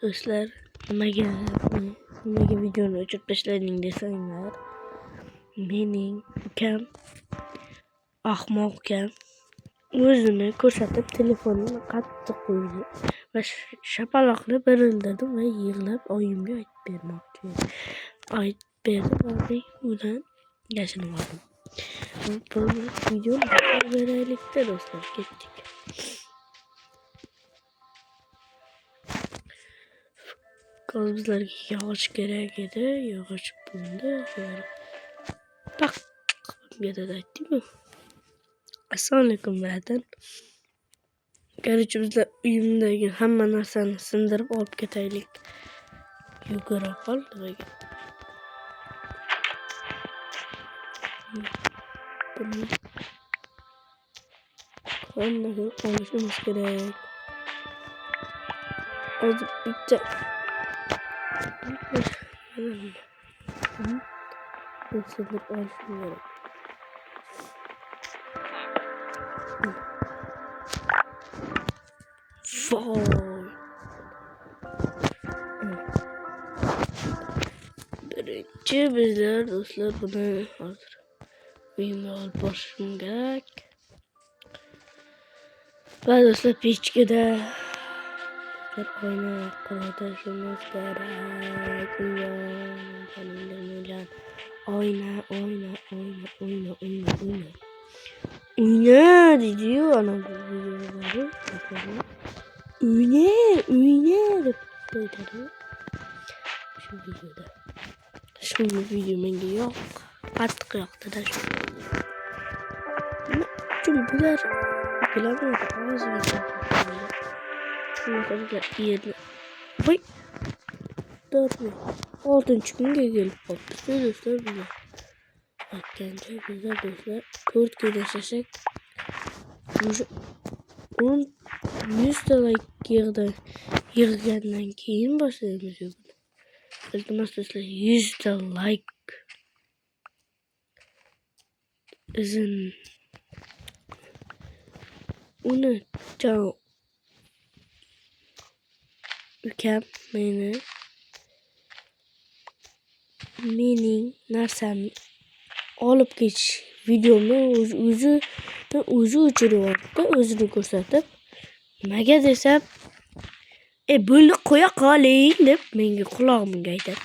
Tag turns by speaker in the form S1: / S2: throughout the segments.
S1: Do'stlar, nimaga videoni o'chirib tashlading desanglar, mening ukam, ahmoq ukam o'zini ko'rsatib telefonini qattiq qo'ydi va shapaloqni birildirdi va yig'lab oyimga aytib berdi va men undan yashinib oldim. Bu videoni beraylikda do'stlar, ketdik. Bizlarga yog'och kerak edi, yog'och bo'ldi. Bak, qilib aytdim-ku. Assalomu alaykum bratан. Короче, bizlar uyimdagi hamma narsani sindirib olib ketaylik. Yugura qol nimaga? Buni hammasini olishimiz kerak. Hozir bitta sindirib olishim kerak. Birinchi bizlar do'stlar buni hozir uyimga olib borishim kerak. Va do'stlar pechkada oyna quritishimiz kerak. Oyna dedi-yu ana bu videoları. Uyna deb aytadi. Shu video menga yo'q. Qattiq yoqdi-da shu. Chunki bular bilaman o'ziga. Shunaqalar yerni. Voy. To'g'ri. 6-chi kunga kelib qolibdi do'stlar bizlar. Aytgancha bizlar do'stlar 4 kun yashashak. O'sha 100 ta like yig'gandan keyin boshlaymiz yo'q. Iltimos do'stlar 100 ta like izin uni ukam mening narsamni olib ketish videomni o'zi o'chiryapti, o'zini ko'rsatib. Nimaga desam, bo'ldi qo'ya qoling deb menga qulog'imga aytadi.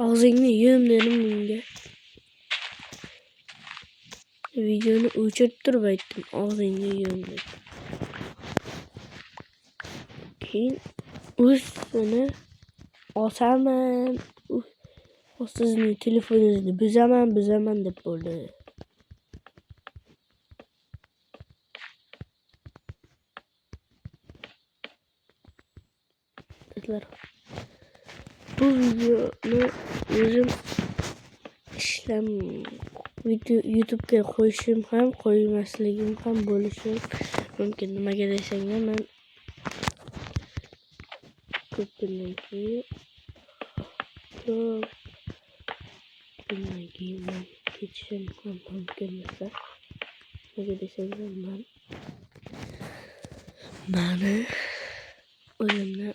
S1: Og'zingni yum dedim unga. Videoni o'chirib turib aytdim, og'zingni yum deb. Keyin o'zini osaman, sizni telefoningizni buzaman deb bo'ldi. Bu videoni o'zim YouTube'ga qo'yishim ham, qo'ymasligim ham bo'lishi mumkin. Nimaga desanglar, men ko'p kundan keyin men ketishim ham mumkin bo'lsa. Nimaga desanglar, mani o'zimni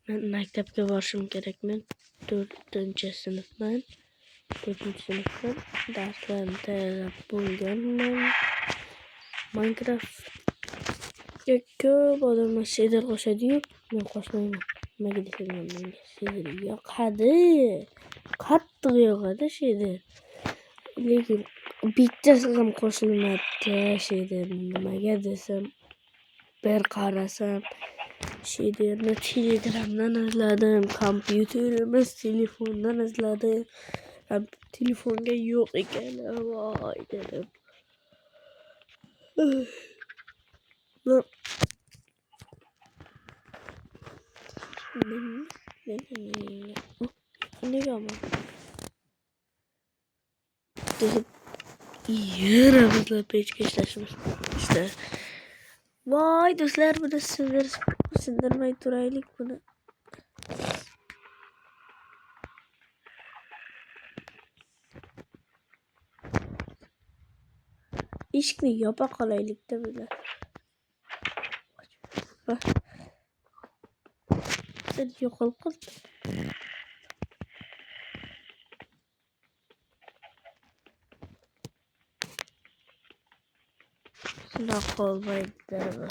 S1: men maktabga borishim kerak. Men 4-sinfman. 4-sinfdan darslarni tayyorlab bo'lganman. Minecraftga ko'p odamlar shader qo'shadi-yu, men qo'shmayman. Nimaga desanglar, menga shader yoqadi. Qattiq yoqadi shader. Lekin bittasi ham qo'shilmadi shader. Nimaga desam, bir qarasam shaderni Telegramdan izladim, kompyuterimiz telefondan izladim. Telefonga yo'q ekan, voy dedim. Nega ama? Yana bizlar pechga ishlashimiz işte. Voy do'stlar, buni sindirmay turaylik buni. Eshikni yopa qolaylikda bular. Sen yok ol kız. Sınav olmaydı.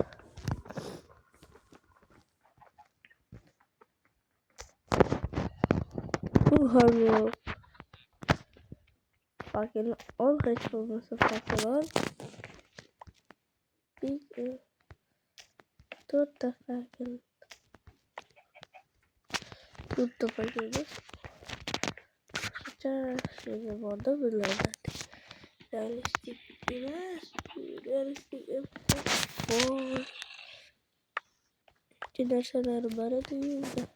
S1: Bu hanım. Fakir ol hiç olmasa fakir ol. Bir dört da fakir. Dört da fakir. Şimdi burada böyle realistik biraz. Realistik yapalım. Dersler bana değil de.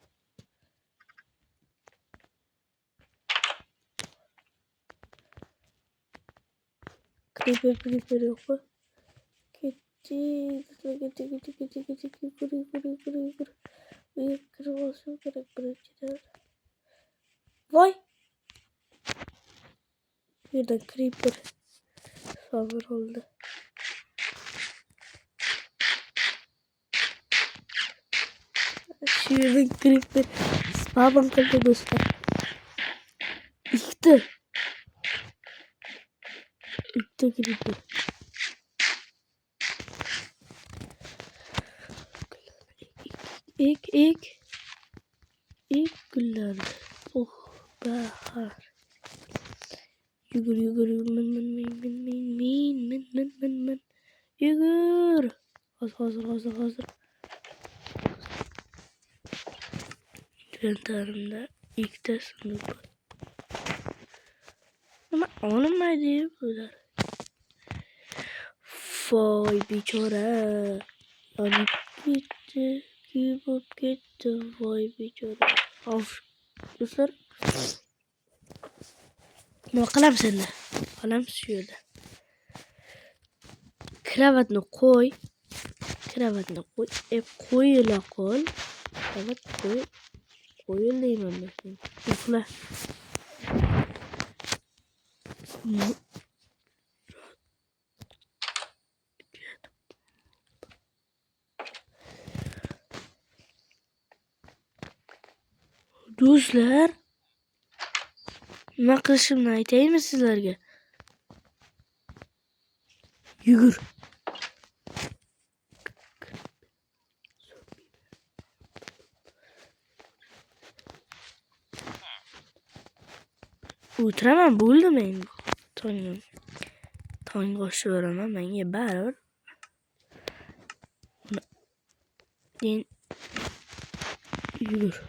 S1: Creeper yok mu? Gitti. Gitti. Bir kırılması gerek bırakacağız. Vay. Bir de creeper. Sabır oldu. Şurada creeper. Babam kaldı dostlar. İkti creeper. İlk güller. Oh bahar. Yügür min. Yügür. Hazır. Inventarımda ilk de sandık. Ama olmadı bunlar. Vay biçare. Yani gitti. Kibop gitti. Vay biçare. Of. Dostlar. Ne kalem sende? Kalem şurada. Kravatını koy. Koyuyla koy. Evet koy. Koyulayım ben bakayım. Yukla. Dostlar. Nima qilishimni aytaymi sizlarga? Yugur. O'tiraman bo'ldi men. Tong oshiraman menga baribir. Men yugur.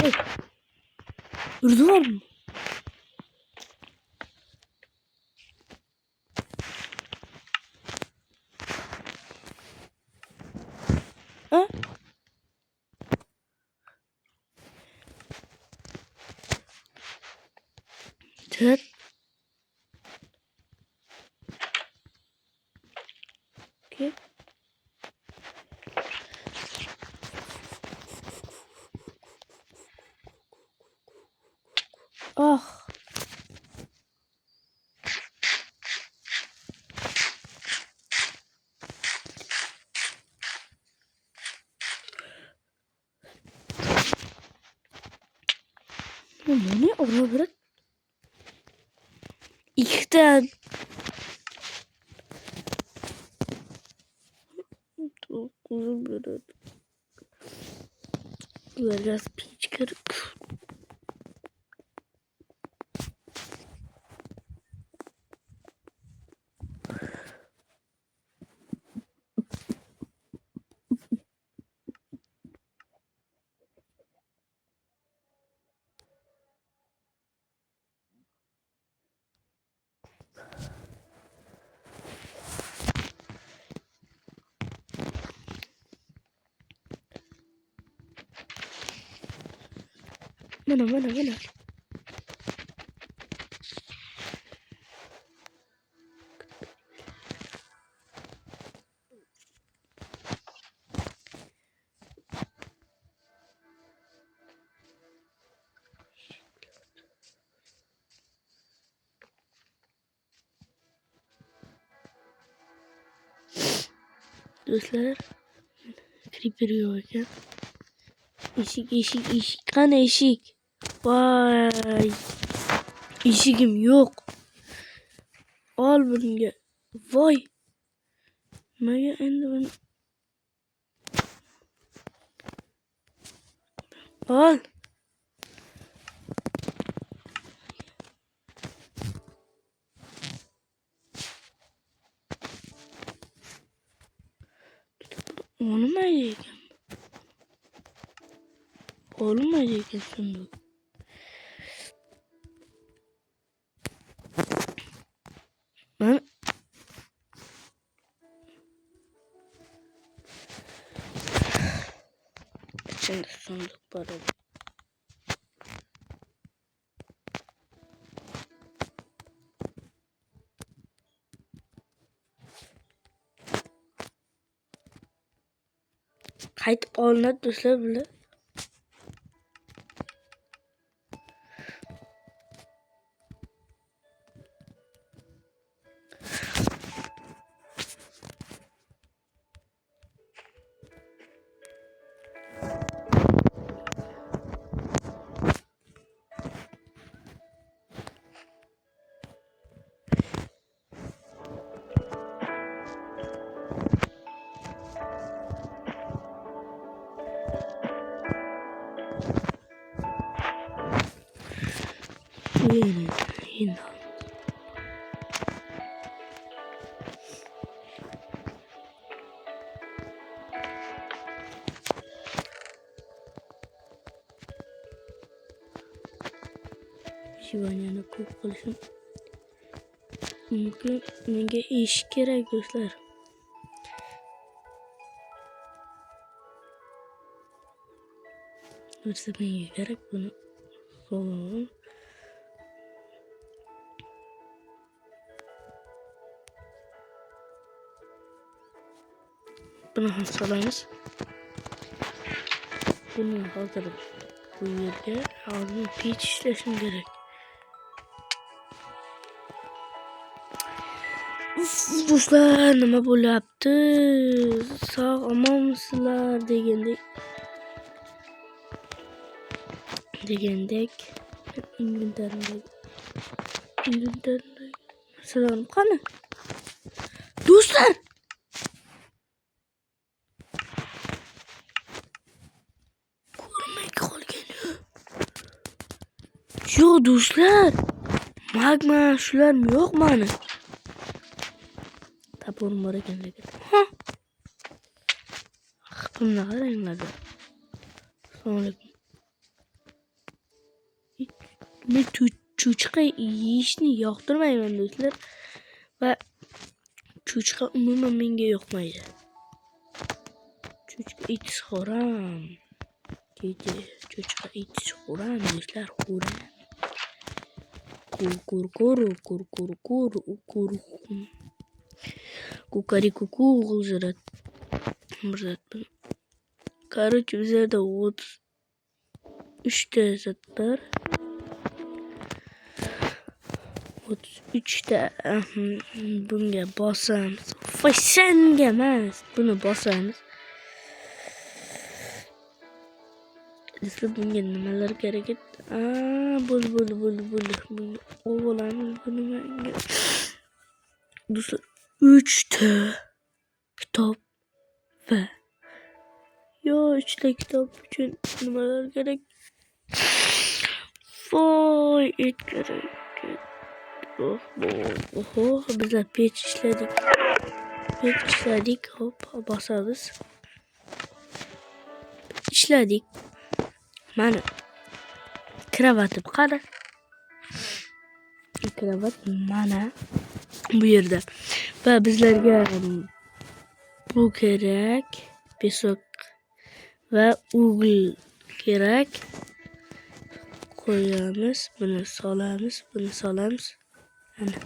S1: Hey. Urdular mı? Ha? Tırt. Okay. Ah. Bu ne olabilir? İkiden. Uzun böyle. Biraz piç kırık. Mana. do'stlar. Creeper yo'q ekan. Eshik. Qani eshik? Voy. Eshigim yo'q. Ol bunga. Voy. Nimaga endi buni? Ol. Olmaydi ekan. Olmaydi ekan sunduq. Ben içinde sunduq var edi. Qaytib olinadi do'stlar bular. Yine. Shivanyani ko'p qilishim mumkin. Menga eshik kerak do'stlar. Narsa menga kerak buni. Xo'p. Buni ham solamiz. Buni hozir bu yerga hozir pech ishlashim kerak. Do'stlar, nima bo'lyapti? Sog' omonmisizlar degandek. Inventarda narsalarım qani? Do'stlar! Ko'rmay qolgan. Yo'q do'stlar. Magma shularmi yo'q mani? Tapurim bor ekan lekin. Ha. Xipimni qaranglar. Assalomu alaykum. Men cho'chqa yeyishni yoqtirmayman do'stlar. Va cho'chqa umuman menga yoqmaydi. Cho'chqa itixoram. Dedi, cho'chqa itixoram do'stlar, xo'ram. Kur. Kukariku g'iljirat. Короче, bizlarda 33 ta zat bor. 33 ta bunga bosamiz. Fasanga emas, buni bosamiz. Sizlar bunga nimalar kerak edi? Bo'ldi. Buni olamiz buni menga. Do'stlar, 3 ta kitob va 3 ta kitob uchun nimalar kerak? Voy, et kerak. Oho, bizlar pech ishladik. Hop, bosamiz. Ishladik. Mana kravatim qani? Kravat mana bu yerda. Va bizlarga bu kerak. Pesok va ugl kerak. Qo'yamiz, buni solamiz. Ana.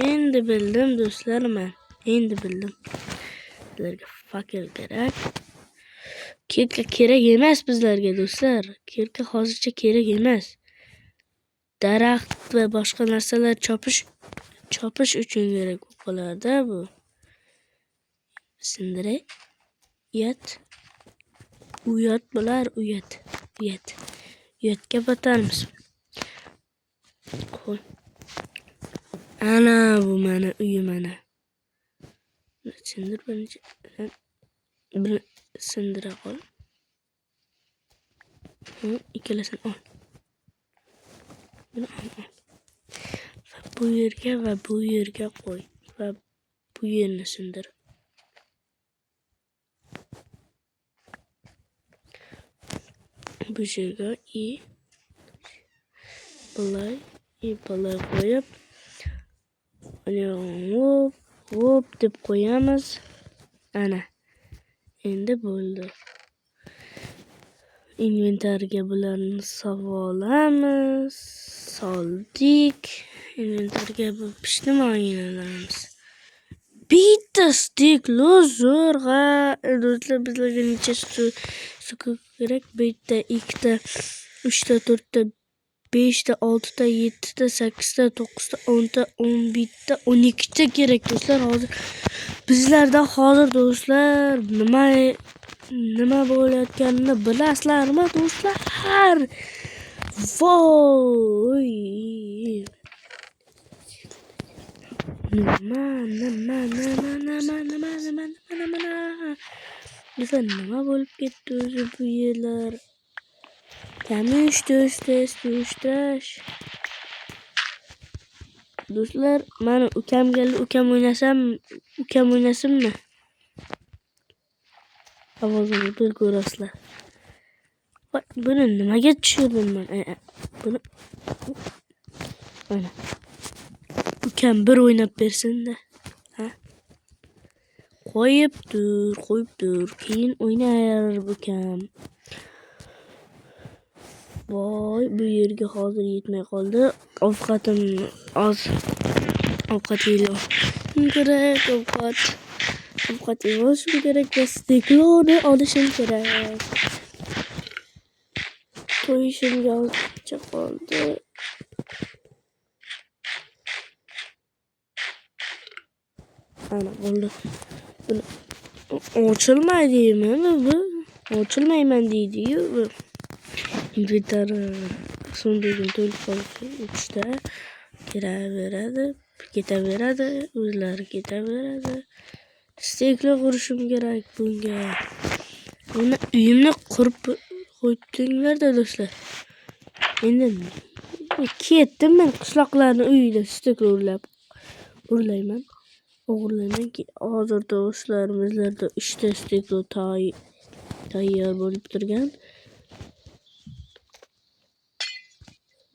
S1: Endi bildim do'stlar men. Bizlarga fakir kerak. Kirka kerak emas bizlarga do'stlar. Kirka hozircha kerak emas. Daraxt va boshqa narsalar chopish chopish uchun kerak bo'ladi bu. Sindiray. Uyat. Uyat bo'lar, uyat. Uyat. Uyatga batamiz. Qo'y. Ana bu mana uyim mana. Sindir birinchi. Buni sindira qol. Ikkalasini ol. Buni ol. Va bu yerga qo'y. Va bu yerni sindir. Bu yerga balay qo'yib, hop deb qo'yamiz. Ana. Endi bo'ldi. Inventarga bularni solamiz. Soldik. Inventarga bu pishnima o'ynalarimiz. Bitta stiklo zo'rg'a. Do'stlar, bizlarga necha stik kerak? Bitta, ikkita, 3ta, 4ta, 5ta, 6ta, 7ta, 8ta, 9ta, 10ta, 11ta, 12ta kerak do'stlar. Hozir bizlarda do'stlar nima bo'layotganini bilasizlarmi do'stlar? Voy! Nima bo'lib ketdi o'zi bu yerlar? Kamish do'stash. Do'stlar, mana ukam keldi. Ukam o'ynasammi? Ovozini bir ko'rasizlar. Buni nimaga tushirdim men? Buni mana. Ukam bir o'ynab bersin-da. Ha? Qo'yib tur. Keyin o'ynayar ukam. Voy, bu yerga hozir yetmay qoldi. Ovqatim oz. Ovqat yeyishim kerak. Ovqat yeyishim kerak. Stikloni olishim kerak. To'yishimga ozcha qoldi. Ana bo'ldi. Ochilmaydimi bu? Ochilmayman deydi-yu bu. Inventar sondigim to'lib qoldi. 3ta kiraveradi, ketaveradi, o'zlari ketaveradi. Steklo qurishim kerak bunga. Buni uyimni qurib qo'ydinglar-da do'stlar. Endi ketdim men qishloqlarning uyida steklo o'g'irlayman. Hozir do'stlarimizlarda 3ta steklo tayyor bo'lib turgan.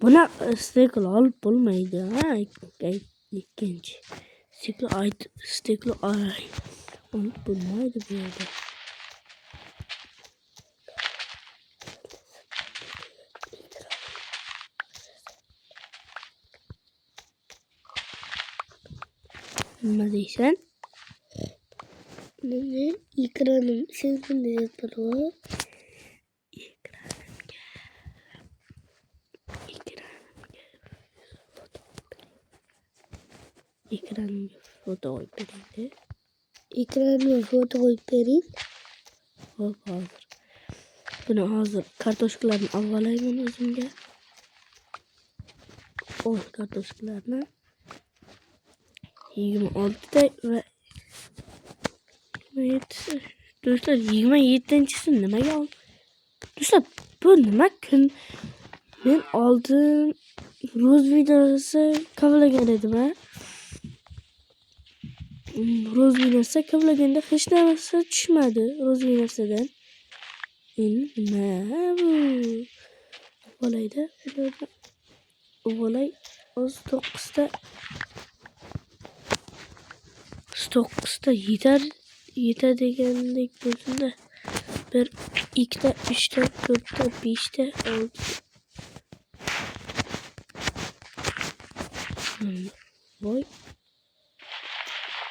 S1: Buni steklo olib bo'lmaydi, ha? Ikkinchi. Steklo olib bo'lmaydi bu yerda. Nima deysan? Nima? Ekranim sezganda yapalım. Ekranimga foto qo'yib bering. Ekranimga foto qo'yib bering. Hop, hozir. Buni hozir kartoshkalarni avvalayman o'zimga. Kartoshkalarni 26 ta va 27. Do'stlar, 27-chisi nimaga oldim? Do'stlar, bu nima kun? Men oldin ro'z videosi kavlagan edim, ha? Ro'z videosi kavlaganda hech narsa tushmadi ro'z videosidan. Endi nima bu? Avvalayda, avvalay o'z 9ta yetadegandek bo'lsa-da. 1, 2 ta, 3 ta, 4 ta, 5 ta, 6. Voy.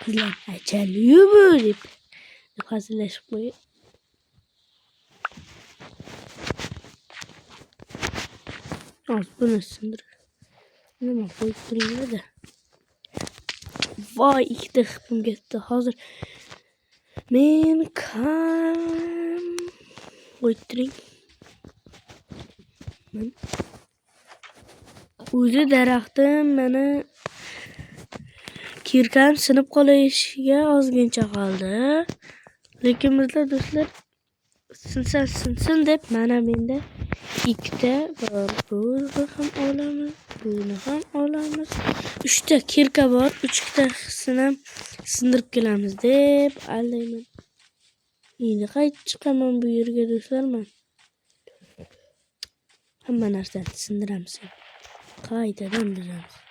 S1: Qizlar achaliyu bu deb hazillashib qo'yib. Buni sindir. Nima qo'yib turinglar-da. Voy, ikkita xipim ketdi. Hozir men kam o'tiring. O'zi daraxtim mana kirkam sinib qolishiga ozgincha qoldi. Lekin bizlar do'stlar sinsin deb mana menda ikkita bor. Buni ham olamiz, buni ham olamiz. 3 ta kirka bor, 3tasini ham sindirib kelamiz deb aldayman. Endi qaytib chiqaman bu yerga do'stlar men. Hamma narsani sindiramiz. Qaytadan buzamiz.